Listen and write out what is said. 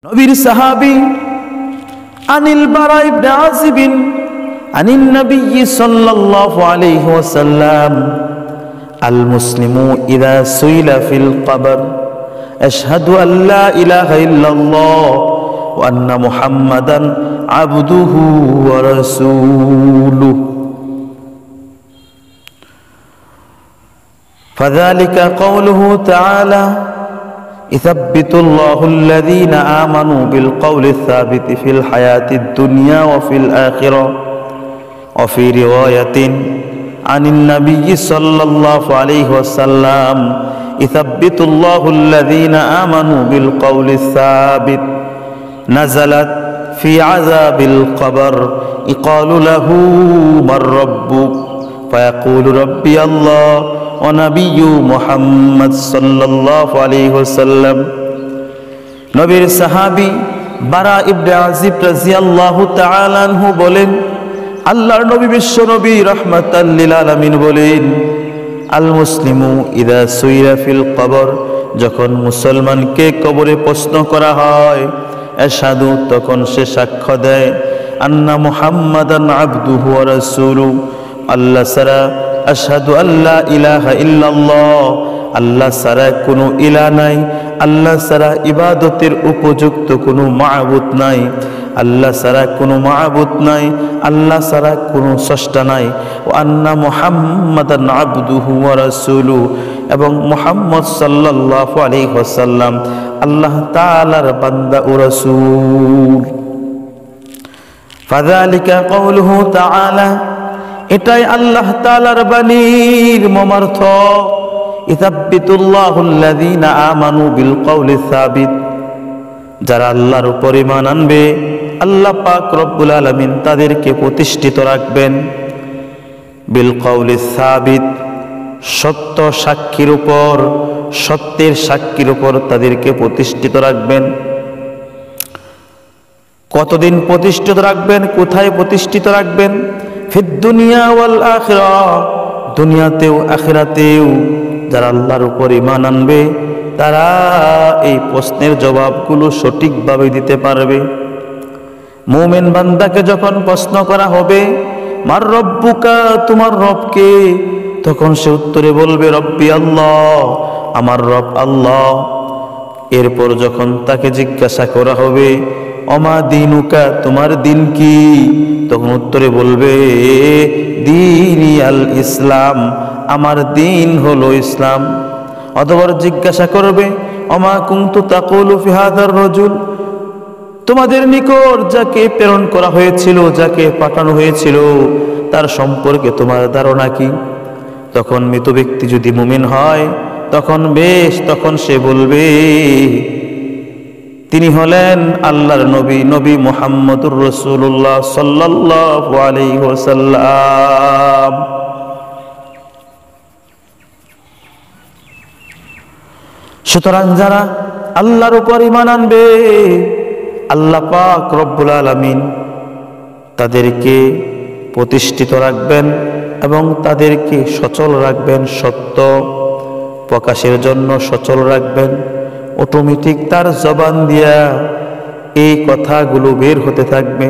নবীর সাহাবী আনিল বারা ইবনে আযিব আনিন নবী সাল্লাল্লাহু আলাইহি ওয়াসাল্লাম আল মুসলিমু ইযা সুইলা ফিল কবর আশহাদু আল্লা ইলাহা ইল্লাল্লাহ ওয়া আন্না মুহাম্মাদান আবদুহু ওয়া রাসূলুহু ফাযালিকা কাওলুহু তাআলা يثبت الله الذين آمنوا بالقول الثابت في الحياة الدنيا وفي الآخرة وفي رواية عن النبي صلى الله عليه وسلم يثبت الله الذين آمنوا بالقول الثابت نزلت في عذاب القبر يقال له من ربك فيقول ربي الله ونبي محمد صلى الله عليه وسلم নবীর সাহাবী বারা ইবনে আযিব রাদিয়াল্লাহু তাআলা আনহু বলেন, আল্লাহর নবী বিশ্ব নবী রাহমাতাল লিল আলামিন বলেন, আল মুসলিমু ইযা সুইরা ফিল কবর, যখন মুসলমানকে কবরে প্রশ্ন করা হয়, আশহাদু, তখন সে সাক্ষ্য দেয়, আন্না মুহাম্মাদান আবদুহু ওয়া রাসূলুহু, আল্লাহ ছাড়া, আশহাদু আল্লা ইলাহা ইল্লাল্লাহ, আল্লাহ ছাড়া কোনো ইলাহ নাই, আল্লাহ ছাড়া ইবাদতের উপযুক্ত কোনো মাবুদ নাই, আল্লাহ ছাড়া কোনো মাবুদ নাই, আল্লাহ ছাড়া কোনো স্রষ্টা নাই, ও আন্না মুহাম্মাদান আবদুহু ওয়া রাসূলুহু, এবং মুহাম্মদ সাল্লাল্লাহু আলাইহি ওয়াসাল্লাম আল্লাহ তাআলার বান্দা ও রাসূল। ফাযালিকা কাওলুহু তাআলা, এটাই আল্লাহ তাআলার বাণীর মর্মার্থ, ইসাব্বিতুল্লাহুল্লাযীনা আমানু বিল কওলি সাবিত, যারা আল্লাহর উপর ঈমান আনবে আল্লাহ পাক রব্বুল আলামিন তাদেরকে প্রতিষ্ঠিত রাখবেন, বিল কওলি সাবিত, সত্য সাক্ষীর উপর, সত্যের সাক্ষীর উপর তাদেরকে প্রতিষ্ঠিত রাখবেন। কতদিন প্রতিষ্ঠিত রাখবেন? কোথায় প্রতিষ্ঠিত রাখবেন? ফিদ দুনিয়া ওয়াল আখিরাহ, দুনিয়াতেও আখিরাতেও যারা আল্লাহর উপর ঈমান আনবে তারা এই প্রশ্নের জবাবগুলো সঠিকভাবে দিতে পারবে। মুমিন বান্দাকে যখন প্রশ্ন করা হবে, মার রব্বুকা, তোমার রবকে, তখন সে উত্তরে বলবে রব্বি আল্লাহ, আমার রব আল্লাহ। এরপর যখন তাকে জিজ্ঞাসা করা হবে অমা দিনুকা, তোমার দিন কি, তখন উত্তরে বলবে দীনি আল ইসলাম, আমার দিন হলো ইসলাম। অতঃপর জিজ্ঞাসা করবে অমা কুনতু তাকুলু ফি হাযার রাজুল, তোমাদের নিকট যাকে প্রেরণ করা হয়েছিল, যাকে পাঠানো হয়েছিল, তার সম্পর্কে তোমার ধারণা কি? তখন মৃত ব্যক্তি যদি মুমিন হয় তখন বেশ, তখন সে বলবে তিনি হলেন আল্লাহর নবী, নবী মুহাম্মদুর রাসূলুল্লাহ সাল্লাল্লাহু আলাইহি ওয়াসাল্লাম। সুতরাং যারা আল্লাহর উপর ঈমান আনবে আল্লাহ পাক রব্বুল আলামিন তাদেরকে প্রতিষ্ঠিত রাখবেন এবং তাদেরকে সচল রাখবেন, সত্য প্রকাশের জন্য সচল রাখবেন। অটোমেটিক তার জবান দিয়া এই কথাগুলো বের হতে থাকবে।